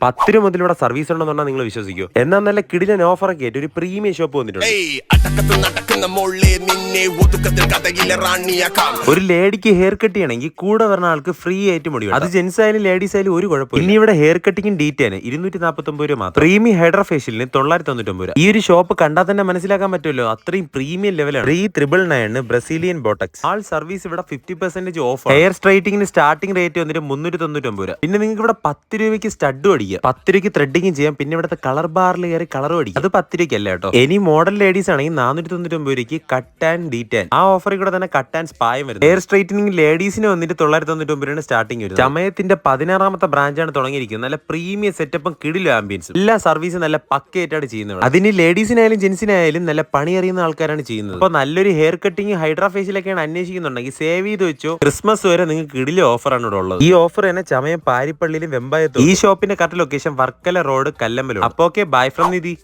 10 രൂപ മുതൽ ഇവിടെ സർവീസ് ഉണ്ടെന്ന് പറഞ്ഞാൽ നിങ്ങൾ വിശ്വസിക്കുമോ? എന്നാൽ നല്ല കിടിലൻ ഓഫറൊക്കെ ആയിട്ട് ഒരു പ്രീമിയം ഷോപ്പ് വന്നിട്ടുണ്ട്. ഒരു ലേഡിക്ക് ഹെയർ കട്ട് ചെയ്യണമെങ്കിൽ കൂടെ വരുന്ന ആൾക്ക് ഫ്രീ ആയിട്ട് മുടി. അത് ജെൻസ് ആയാലും ലേഡീസ് ആയാലും ഒരു കുഴപ്പമില്ല. ഇനി ഇവിടെ ഹെയർ കട്ടിങ്ങും ഡീറ്റെയിന് 249 രൂപ മാത്രം. പ്രീമിയം ഹൈഡ്രാ ഫേഷ്യലിന് 999 രൂപ. ഈ ഒരു ഷോപ്പ് കണ്ടാൽ തന്നെ മനസ്സിലാക്കാൻ പറ്റുമല്ലോ, അത്രയും പ്രീമിയം ലെവലാണ്. 3999 ബ്രസീലിയൻ ബോട്ടക്സ്. ആൾ സർവീസ് ഇവിടെ 50% ഓഫ്. ഹെയർ സ്ട്രൈറ്റിംഗിന് സ്റ്റാർട്ടിംഗ് റേറ്റ് വന്നിട്ട് 399 രൂപ. പിന്നെ നിങ്ങൾക്ക് ഇവിടെ 10 രൂപയ്ക്ക് സ്റ്റഡ് അടിക്കുക, 10 രൂപയ്ക്ക് ത്രെഡിങ്ങും ചെയ്യാം. പിന്നെ ഇവിടുത്തെ കളർ ബാറിൽ കയറി കളറും അടിക്കും. അത് 10 രൂപയ്ക്കല്ല കേട്ടോ. ഇനി മോഡൽ ലേഡീസ് ആണെങ്കിൽ 499 രൂപയ്ക്ക് കട്ട് ആൻഡ് ഡീറ്റെയിൽ. ആ ഓഫറിൽ കൂടെ തന്നെ കട്ട് ആൻഡ് സ്പായും വരുന്നത്. ഹെയർ സ്ട്രൈറ്റനിങ് ലേഡീസിന് വന്നിട്ട് 999 രൂപയാണ് സ്റ്റാർട്ടിംഗ് വരുന്നത്. ചമയത്തിന്റെ 16ാമത്തെ ബ്രാഞ്ചാണ് തുടങ്ങിയിരിക്കുന്നത്. നല്ല പ്രീമിയം സെറ്റപ്പും കിടിലും ആംബിയൻസും. എല്ലാ സർവീസും നല്ല പക്കയായിട്ടാണ് ചെയ്യുന്നത്. അതിന് ലേഡീസിനായാലും ജെൻസിനായാലും നല്ല പണി അറിയുന്ന ആൾക്കാരാണ് ചെയ്യുന്നത്. അപ്പോൾ നല്ലൊരു ഹെയർ കട്ടിങ് ഹൈഡ്രാ ഫേഷ്യലൊക്കെയാണ് അന്വേഷിക്കുന്നുണ്ടെങ്കിൽ സേവ് ചെയ്ത് വെച്ചോ. ക്രിസ്മസ് വരെ നിങ്ങൾക്ക് കിടിലെ ഓഫറാണ് ഇവിടെ ഉള്ളത്. ഈ ഓഫർ തന്നെ ചമയം പാരിപ്പള്ളിയിലും വെമ്പായത്തും. ഈ ഷോപ്പിന്റെ correct location Varkala road, Kallambalam. അപ്പോൾ ഓക്കെ, ബൈ ഫ്രം നിധി.